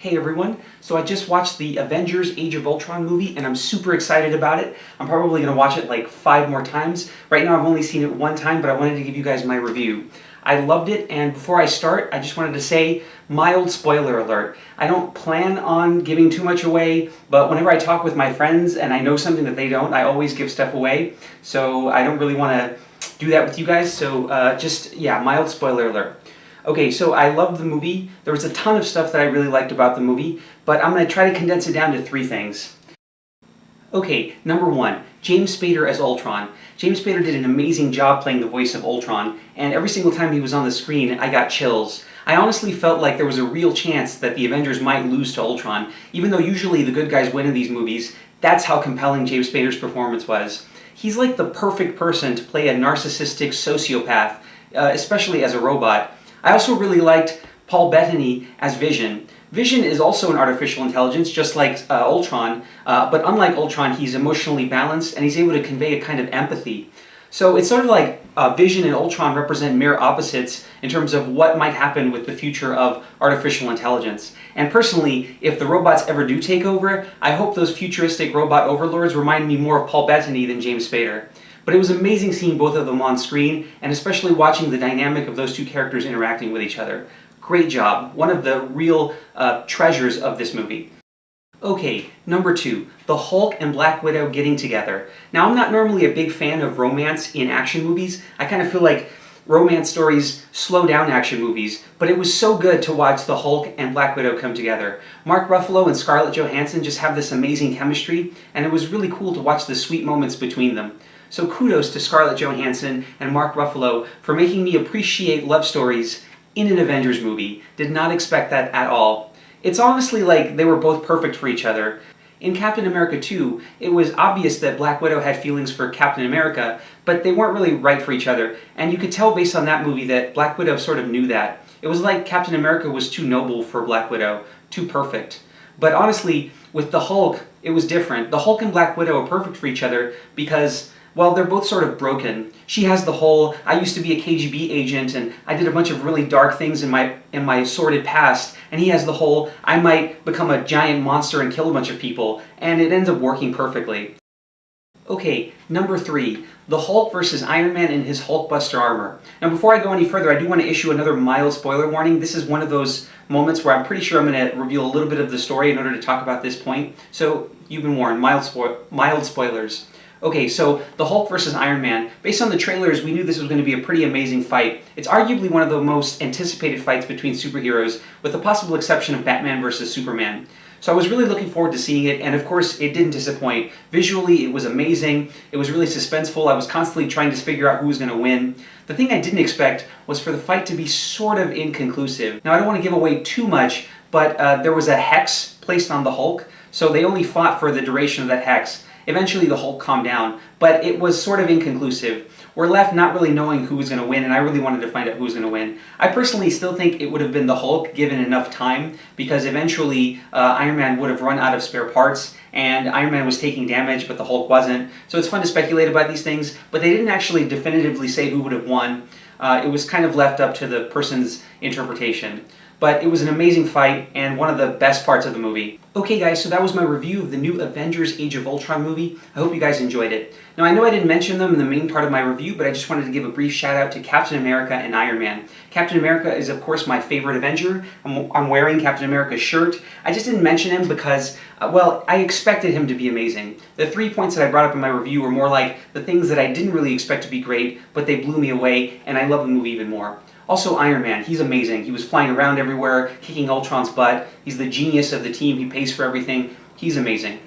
Hey everyone, so I just watched the Avengers Age of Ultron movie and I'm super excited about it. I'm probably going to watch it like 5 more times. Right now I've only seen it 1 time, but I wanted to give you guys my review. I loved it, and before I start, I just wanted to say, mild spoiler alert. I don't plan on giving too much away, but whenever I talk with my friends and I know something that they don't, I always give stuff away. So I don't really want to do that with you guys, so mild spoiler alert. Okay, so I loved the movie. There was a ton of stuff that I really liked about the movie, but I'm going to try to condense it down to 3 things. Okay, number 1, James Spader as Ultron. James Spader did an amazing job playing the voice of Ultron, and every single time he was on the screen, I got chills. I honestly felt like there was a real chance that the Avengers might lose to Ultron. Even though usually the good guys win in these movies, that's how compelling James Spader's performance was. He's like the perfect person to play a narcissistic sociopath, especially as a robot. I also really liked Paul Bettany as Vision. Vision is also an artificial intelligence, just like Ultron, but unlike Ultron, he's emotionally balanced and he's able to convey a kind of empathy. So it's sort of like Vision and Ultron represent mirror opposites in terms of what might happen with the future of artificial intelligence. And personally, if the robots ever do take over, I hope those futuristic robot overlords remind me more of Paul Bettany than James Spader. But it was amazing seeing both of them on screen, and especially watching the dynamic of those 2 characters interacting with each other. Great job. One of the real treasures of this movie. Okay, number 2, the Hulk and Black Widow getting together. Now, I'm not normally a big fan of romance in action movies. I kind of feel like romance stories slow down action movies, but it was so good to watch the Hulk and Black Widow come together. Mark Ruffalo and Scarlett Johansson just have this amazing chemistry, and it was really cool to watch the sweet moments between them. So kudos to Scarlett Johansson and Mark Ruffalo for making me appreciate love stories in an Avengers movie. Did not expect that at all. It's honestly like they were both perfect for each other. In Captain America 2, it was obvious that Black Widow had feelings for Captain America, but they weren't really right for each other, and you could tell based on that movie that Black Widow sort of knew that. It was like Captain America was too noble for Black Widow, too perfect. But honestly, with the Hulk, it was different. The Hulk and Black Widow are perfect for each other because, well, they're both sort of broken. She has the whole, I used to be a KGB agent and I did a bunch of really dark things in my sordid past, and he has the whole, I might become a giant monster and kill a bunch of people, and it ends up working perfectly. Okay, number 3, the Hulk versus Iron Man in his Hulkbuster armor. Now before I go any further, I do want to issue another mild spoiler warning. This is one of those moments where I'm pretty sure I'm going to reveal a little bit of the story in order to talk about this point. So you've been warned, mild spoilers. Okay, so the Hulk versus Iron Man. Based on the trailers, we knew this was going to be a pretty amazing fight. It's arguably one of the most anticipated fights between superheroes, with the possible exception of Batman versus Superman. So I was really looking forward to seeing it, and of course it didn't disappoint. Visually, it was amazing. It was really suspenseful. I was constantly trying to figure out who was going to win. The thing I didn't expect was for the fight to be sort of inconclusive. Now, I don't want to give away too much, but there was a hex placed on the Hulk, so they only fought for the duration of that hex. Eventually the Hulk calmed down, but it was sort of inconclusive. We're left not really knowing who was going to win, and I really wanted to find out who was going to win. I personally still think it would have been the Hulk given enough time, because eventually Iron Man would have run out of spare parts, and Iron Man was taking damage, but the Hulk wasn't. So it's fun to speculate about these things, but they didn't actually definitively say who would have won. It was kind of left up to the person's interpretation. But it was an amazing fight, and one of the best parts of the movie. Okay guys, so that was my review of the new Avengers Age of Ultron movie. I hope you guys enjoyed it. Now I know I didn't mention them in the main part of my review, but I just wanted to give a brief shout out to Captain America and Iron Man. Captain America is of course my favorite Avenger. I'm wearing Captain America's shirt. I just didn't mention him because, well, I expected him to be amazing. The 3 points that I brought up in my review were more like the things that I didn't really expect to be great, but they blew me away, and I love the movie even more. Also, Iron Man, he's amazing. He was flying around everywhere, kicking Ultron's butt. He's the genius of the team. He pays for everything. He's amazing.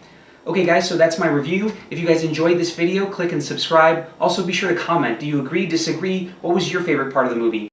Okay guys, so that's my review. If you guys enjoyed this video, click and subscribe. Also be sure to comment. Do you agree, disagree? What was your favorite part of the movie?